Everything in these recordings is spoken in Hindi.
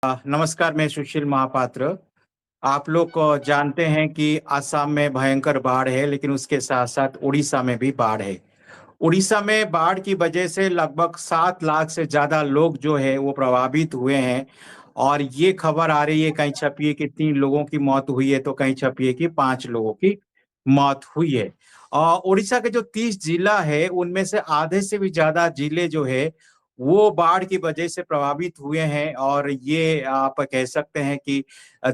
नमस्कार, मैं सुशील महापात्र। आप लोग को जानते हैं कि असम में भयंकर बाढ़ है, लेकिन उसके साथ साथ उड़ीसा में भी बाढ़ है। उड़ीसा में बाढ़ की वजह से लगभग 7 लाख से ज्यादा लोग जो है वो प्रभावित हुए हैं। और ये खबर आ रही है, कहीं छपी है कि 3 लोगों की मौत हुई है, तो कहीं छपी है कि 5 लोगों की मौत हुई है। और उड़ीसा के जो 30 जिला है, उनमें से आधे से भी ज्यादा जिले जो है वो बाढ़ की वजह से प्रभावित हुए हैं। और ये आप कह सकते हैं कि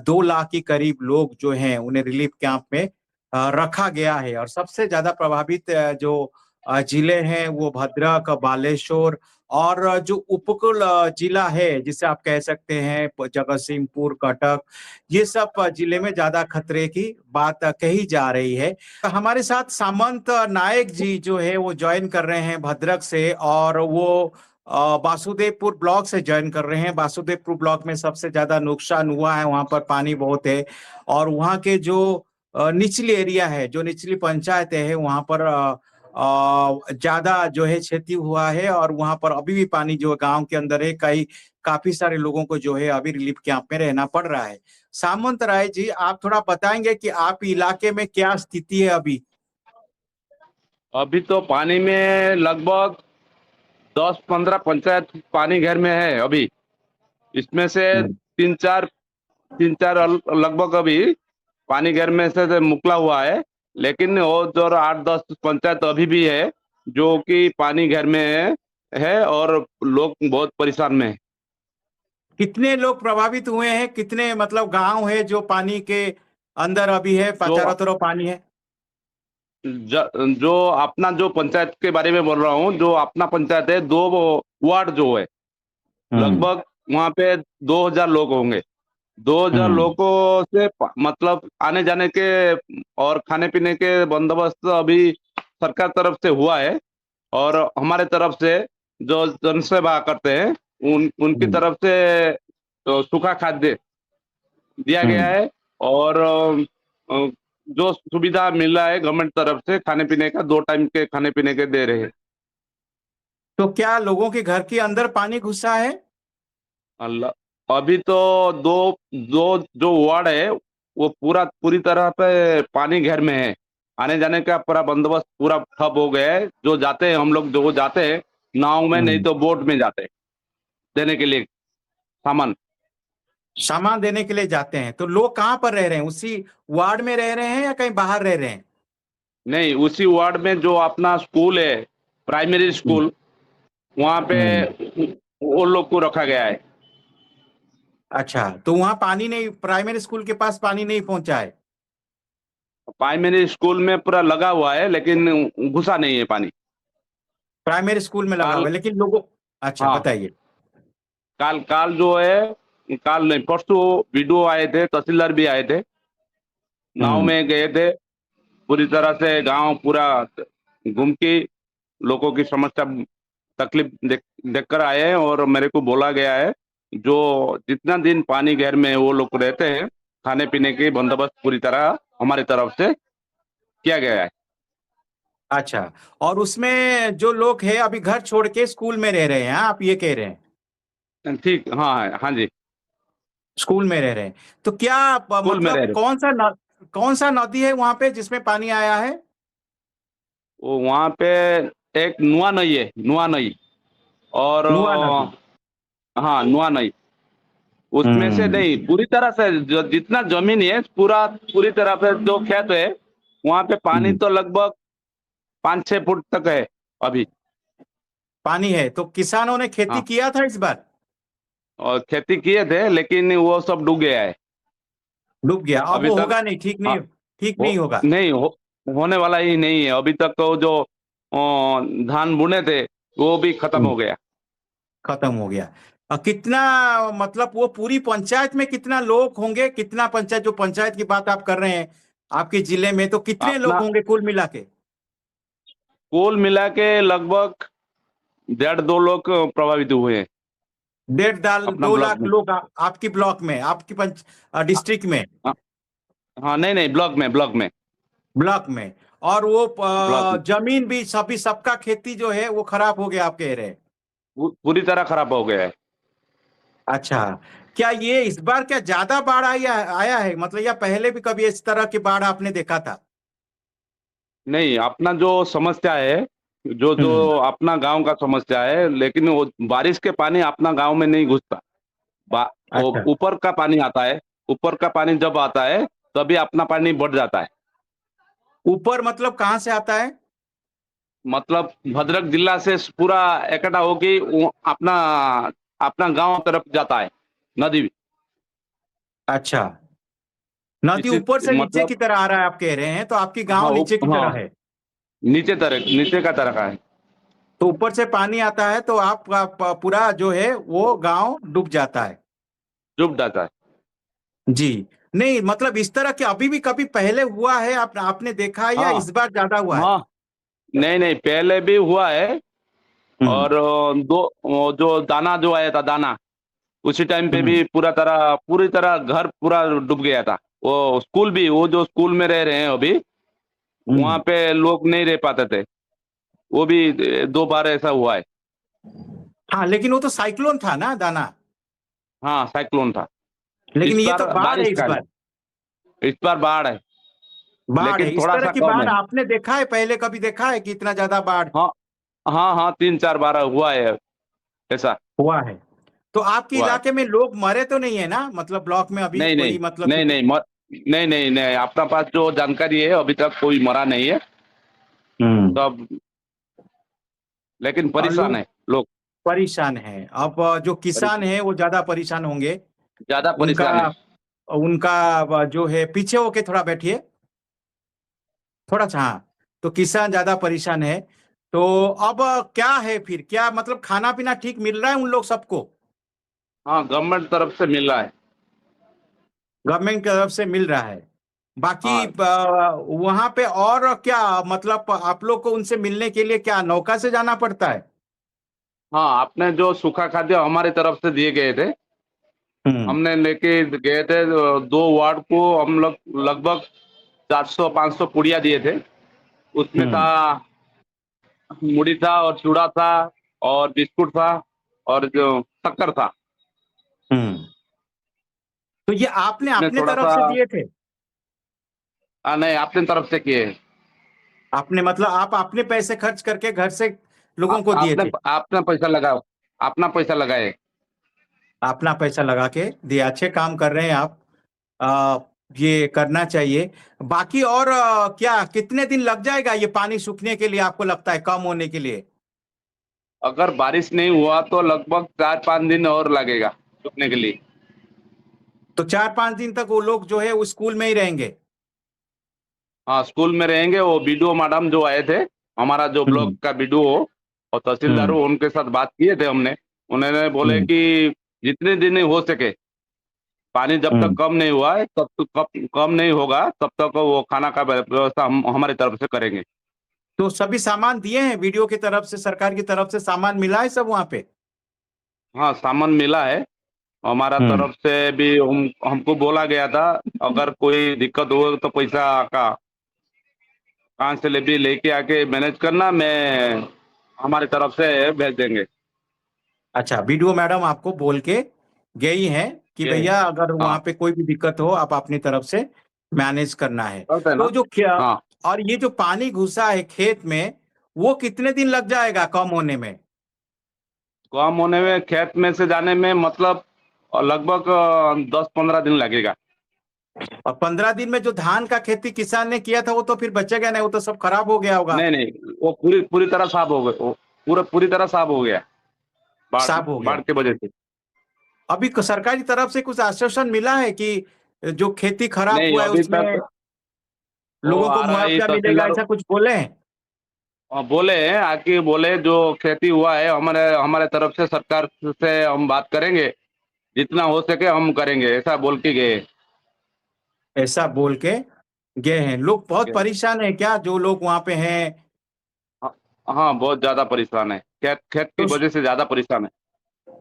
2 लाख के करीब लोग जो हैं उन्हें रिलीफ कैंप में रखा गया है। और सबसे ज्यादा प्रभावित जो जिले हैं वो भद्रक, बालेश्वर और जो उपकूल जिला है, जिसे आप कह सकते हैं जगतसिंहपुर, कटक, ये सब जिले में ज्यादा खतरे की बात कही जा रही है। हमारे साथ सामंत नायक जी जो है वो ज्वाइन कर रहे हैं भद्रक से, और वो वासुदेवपुर ब्लॉक से ज्वाइन कर रहे हैं। वासुदेवपुर ब्लॉक में सबसे ज्यादा नुकसान हुआ है, वहां पर पानी बहुत है। और वहां के जो निचली एरिया है, जो निचली पंचायतें है, वहां पर ज्यादा जो है क्षति हुआ है। और वहां पर अभी भी पानी जो गांव के अंदर है, कई काफी सारे लोगों को जो है अभी रिलीफ कैंप में रहना पड़ रहा है। सामंत राय जी, आप थोड़ा बताएंगे कि आप इलाके में क्या स्थिति है अभी? अभी तो पानी में लगभग 10-15 पंचायत पानी घेर में है अभी। इसमें से हम्म। तीन चार लगभग अभी पानी घेर में से मुकला हुआ है। लेकिन वो जो 8-10 पंचायत अभी भी है जो कि पानी घेर में है और लोग बहुत परेशान में है। कितने लोग प्रभावित हुए हैं? कितने मतलब गांव है जो पानी के अंदर अभी है, जो चारों तरफ पानी है? जो अपना जो पंचायत के बारे में बोल रहा हूँ, जो अपना पंचायत है, 2 वार्ड जो है, हम्म। लगभग वहाँ पे 2000 लोग होंगे। 2000 हम्म। लोगों से मतलब आने जाने के और खाने पीने के बंदोबस्त अभी सरकार तरफ से हुआ है। और हमारे तरफ से जो जनसेवा करते हैं उनकी हम्म। तरफ से तो सूखा खाद्य दिया गया हम्म। है। और जो सुविधा मिल रहा है गवर्नमेंट तरफ से खाने पीने का, 2 टाइम के खाने पीने के दे रहे हैं। तो क्या लोगों के घर के अंदर पानी घुसा है? अल्लाह, अभी तो दो दो जो वार्ड है वो पूरी तरह पे पानी घेर में है। आने जाने का पूरा बंदोबस्त पूरा ठप हो गया है। जो जाते हैं हम लोग, जो जाते हैं नाव में, नहीं हम्म। तो बोट में जाते हैं देने के लिए सामान। सामान देने के लिए जाते हैं तो लोग कहाँ पर रह रहे हैं? उसी वार्ड में रह रहे हैं या कहीं बाहर रह रहे हैं? नहीं, उसी वार्ड में जो अपना स्कूल है, प्राइमरी हम्म। स्कूल, वहां पे हम्म। वो लोग को रखा गया है। अच्छा, तो वहां पानी नहीं, प्राइमरी स्कूल के पास पानी नहीं पहुंचा है? प्राइमरी स्कूल में पूरा लगा हुआ है लेकिन घुसा नहीं है पानी। प्राइमरी स्कूल में लगा काल हुआ है लेकिन लोगों। अच्छा, हाँ, बताइए। काल काल जो है, काल नहीं परसों वीडियो आए थे, तहसीलदार भी आए थे, नाव हम्म। में गए थे, पूरी तरह से गांव पूरा घूम के लोगों की समस्या तकलीफ देख कर आए हैं। और मेरे को बोला गया है जो जितना दिन पानी घेर में वो लोग रहते हैं, खाने पीने की बंदोबस्त पूरी तरह हमारी तरफ से किया गया है। अच्छा, और उसमें जो लोग हैं अभी घर छोड़ के स्कूल में रह रहे हैं, हाँ, आप ये कह रहे हैं? ठीक, हाँ हाँ जी। स्कूल में रह रहे हैं तो क्या स्कूल में रह मतलब रहे, कौन सा नदी है वहां पे जिसमें पानी आया है? वो वहाँ पे एक नुआ नई है, नुआ नई। और नुआ नदी। हाँ, नुआ नई। उसमें से हम्म। नहीं, पूरी तरह से जो जितना जमीन है पूरी तरह से जो खेत है, वहां पे पानी हम्म। तो लगभग 5-6 फुट तक है अभी। पानी है तो किसानों ने खेती हाँ, किया था इस बार? और खेती किए थे लेकिन वो सब डूब गया है डूब गया, अब अभी वो तक। होगा नहीं, ठीक हाँ, नहीं, ठीक हो नहीं होगा। नहीं होने वाला ही नहीं है अभी तक। तो जो धान बुने थे वो भी खत्म हम्म। हो गया। खत्म हो गया। कितना मतलब वो पूरी पंचायत में कितना लोग होंगे? कितना पंचायत, जो पंचायत की बात आप कर रहे हैं आपके जिले में, तो कितने लोग अपना होंगे कुल मिला के? कुल मिला के लगभग 1.5-2 लोग प्रभावित हुए हैं डेढ़ दाल अपना दो ब्लॉक लाख में। लोग आपकी ब्लॉक में, आपकी हाँ, डिस्ट्रिक्ट में? हाँ, हाँ, नहीं नहीं, ब्लॉक में ब्लॉक में। और वो ब्लॉक में जमीन भी सभी, सबका खेती जो है वो खराब हो गया आप कह रहे हैं? पूरी तरह खराब हो गया है। अच्छा, क्या ये इस बार क्या ज्यादा बाढ़ आया है, मतलब या पहले भी कभी इस तरह की बाढ़ आपने देखा था? नहीं, अपना जो समस्या है, जो जो हम्म। अपना गांव का समस्या है, लेकिन वो बारिश के पानी अपना गांव में नहीं घुसता। वो अच्छा। ऊपर का पानी आता है। ऊपर का पानी जब आता है तभी अपना पानी बढ़ जाता है। ऊपर मतलब कहाँ से आता है? मतलब भद्रक जिला से पूरा इकट्ठा होके वो अपना अपना गांव तरफ जाता है नदी। अच्छा, नदी इसी ऊपर से नीचे मतलब की तरह आ रहा है आप कह रहे हैं, तो आपकी गांव हाँ नीचे की हाँ, तरह है। नीचे का तरह का है। तो ऊपर से पानी आता है तो आपका पूरा जो है वो गांव डूब जाता है। डूब जाता है। जी। नहीं मतलब इस तरह के अभी भी कभी पहले हुआ है, आपने देखा है या हाँ इस बार ज्यादा हुआ है? हाँ, नहीं नहीं, पहले भी हुआ है। हम्म। और वो जो दाना जो आया था दाना, उसी टाइम पे हम्म। भी पूरी तरह घर पूरा डूब गया था। वो स्कूल भी, वो जो स्कूल में रह रहे हैं अभी, वहां हम्म। पे लोग नहीं रह पाते थे। वो भी 2 बार ऐसा हुआ है। हाँ लेकिन वो तो साइक्लोन था ना दाना। हाँ, साइक्लोन था। लेकिन इस ये तो बार बाढ़ है बारिश इस का है। बार। इस बार बाढ़ है, बाढ़ है, लेकिन इस थोड़ा तरह सा की कम बाढ़ है। आपने देखा है पहले, कभी देखा है कि इतना ज्यादा बाढ़ हाँ हाँ हाँ, 3-4 बार हुआ है ऐसा। हुआ है? तो आपके हुआ है। इलाके में लोग मरे तो नहीं है ना, मतलब ब्लॉक में अभी नहीं नहीं, कोई मतलब नहीं नहीं नहीं नहीं नहीं, अपना पास जो जानकारी है अभी तक कोई मरा नहीं है। हम्म। सब लेकिन और परेशान लोग है लोग। परेशान हैं अब, जो किसान हैं वो ज्यादा परेशान होंगे। ज्यादा उनका परेशान है। उनका जो है, पीछे होके थोड़ा बैठिए, थोड़ा सा, हाँ। तो किसान ज्यादा परेशान है। तो अब क्या है फिर, क्या मतलब खाना पीना ठीक मिल रहा है उन लोग सबको? हाँ, गवर्नमेंट तरफ से मिल रहा है। गवर्नमेंट की तरफ से मिल रहा है। बाकी हाँ वहां पे और क्या, मतलब आप लोग को उनसे मिलने के लिए क्या नौका से जाना पड़ता है? हाँ, आपने जो सूखा खाद्य हमारी तरफ से दिए गए थे, हम्म। हमने लेके गए थे। 2 वार्ड को हम लोग लगभग 400-500 पुड़िया दिए थे। उसमें था, हम्म। मुड़ी था और चूड़ा था और बिस्कुट था और जो शक्कर था। हम्म। तो ये आपने उसमें अपने थोड़ा तरफ सा, से दिए थे? नहीं, अपनी तरफ से किए। आपने मतलब आप अपने पैसे खर्च करके घर से लोगों को दिए आपने थे? अपना पैसा लगाओ, अपना पैसा लगाए। अपना पैसा लगा के दिए, अच्छे काम कर रहे हैं आप। आ, ये करना चाहिए। बाकी और क्या कितने दिन लग जाएगा ये पानी सूखने के लिए, आपको लगता है कम होने के लिए? अगर बारिश नहीं हुआ तो लगभग 4-5 दिन और लगेगा सूखने के लिए। तो 4-5 दिन तक वो लोग जो है वो स्कूल में ही रहेंगे? हाँ, स्कूल में रहेंगे। वो बीडीओ मैडम जो आए थे, हमारा जो ब्लॉक हम्म। का बीडीओ और तहसीलदार हम्म। हो, उनके साथ बात किए थे हमने। उन्होंने बोले हम्म। कि जितने दिन हो सके, पानी जब तक हम्म। कम नहीं हुआ है, तब तक कम नहीं होगा तब तक वो खाना का व्यवस्था हम हमारी तरफ से करेंगे। तो सभी सामान दिए हैं वीडियो की तरफ से, सरकार की तरफ से सामान मिला है सब वहां पे? हाँ, सामान मिला है। हमारा हम्म। तरफ से भी हमको बोला गया था, अगर कोई दिक्कत हो तो पैसा का कहाँ से ले भी लेके आके मैनेज करना, मैं हमारी तरफ से भेज देंगे। अच्छा, वीडियो मैडम आपको बोल के गई हैं कि ये भैया अगर वहां हाँ, पे कोई भी दिक्कत हो आप अपनी तरफ से मैनेज करना है। चलते हैं तो ना। जो क्या, हाँ, और ये जो पानी घुसा है खेत में, वो कितने दिन लग जाएगा कम होने में? कम होने में, खेत में से जाने में मतलब लगभग 10-15 दिन लगेगा। और 15 दिन में जो धान का खेती किसान ने किया था वो तो फिर बचेगा नहीं, वो तो सब खराब हो गया होगा। नहीं नहीं, वो पूरी पूरी तरह साफ हो गया। वो पूरी तरह साफ हो गया। बाढ़ साफ हो बाढ़ गया। की वजह से। अभी सरकारी तरफ से कुछ आश्वासन मिला है कि जो खेती खराब नहीं, हुआ है अभी उसमें तक वो लोगों को आ रहा है मुआवजा मिलेगा, तहसीलदार। ऐसा कुछ बोले हैं? बोले हैं आके, बोले जो खेती हुआ है हमारे हमारे तरफ से सरकार से हम बात करेंगे, जितना हो सके हम करेंगे, ऐसा बोल के गए। ऐसा बोल के गए हैं। लोग बहुत गए। परेशान है क्या, जो लोग वहां पे हैं? हाँ हाँ, बहुत ज्यादा परेशान है। खेत खेत की तो वजह से ज्यादा परेशान है।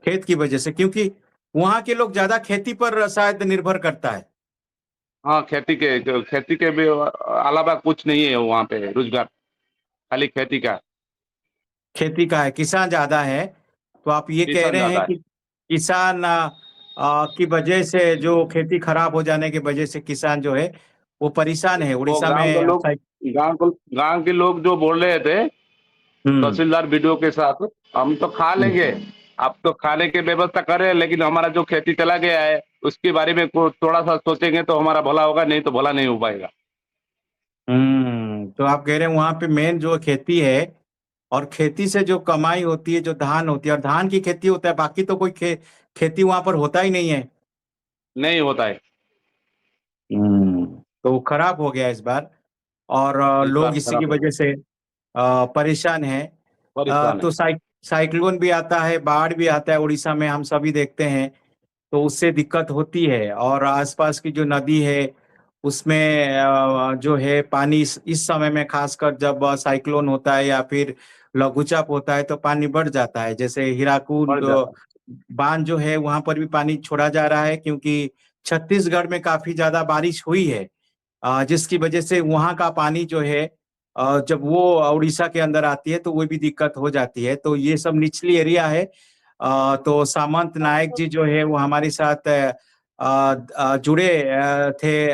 खेत की वजह से, क्योंकि वहां के लोग ज्यादा खेती पर शायद निर्भर करता है। हाँ, खेती के भी अलावा कुछ नहीं है वहाँ पे रोजगार, खाली खेती का। खेती का है, किसान ज्यादा है। तो आप ये कह किसान रहे हैं ज्यादा है। कि किसान की वजह से, जो खेती खराब हो जाने की वजह से किसान जो है वो परेशान है वो उड़ीसा में। गांव के लोग जो बोल रहे थे हम्म। तहसीलदार बीडीओ के साथ, हम तो खा हम्म। लेंगे, आप तो खाने की व्यवस्था करें, लेकिन हमारा जो खेती चला गया है उसके बारे में थोड़ा सा सोचेंगे तो हमारा भला होगा, नहीं तो भला नहीं हो पाएगा। तो आप कह रहे हैं वहां पे मेन जो खेती है, और खेती से जो कमाई होती है, जो धान होती है, और धान की खेती होता है, बाकी तो कोई खेती वहां पर होता ही नहीं है। नहीं होता है। तो वो खराब हो गया इस बार, और इस लोग बार इसी की खराब हो वजह गया, से परेशान है। परेशान है। तो साइक्लोन भी आता है, बाढ़ भी आता है उड़ीसा में, हम सभी देखते हैं। तो उससे दिक्कत होती है, और आसपास की जो नदी है उसमें जो है पानी इस समय में, खासकर जब साइक्लोन होता है या फिर लघुचाप होता है, तो पानी बढ़ जाता है। जैसे हीराकुद बढ़ जाता है। बांध जो है वहां पर भी पानी छोड़ा जा रहा है, क्योंकि छत्तीसगढ़ में काफी ज्यादा बारिश हुई है, जिसकी वजह से वहां का पानी जो है जब वो उड़ीसा के अंदर आती है तो वो भी दिक्कत हो जाती है। तो ये सब निचली एरिया है। तो सामंत नायक जी जो है वो हमारे साथ जुड़े थे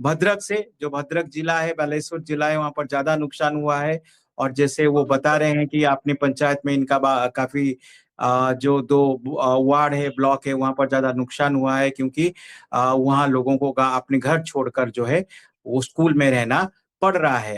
भद्रक से। जो भद्रक जिला है, बालेश्वर जिला है, वहां पर ज्यादा नुकसान हुआ है। और जैसे वो बता रहे हैं कि अपनी पंचायत में इनका काफी जो दो वार्ड है, ब्लॉक है, वहां पर ज्यादा नुकसान हुआ है, क्योंकि वहां लोगों को अपने घर छोड़कर जो है वो स्कूल में रहना पड़ रहा है।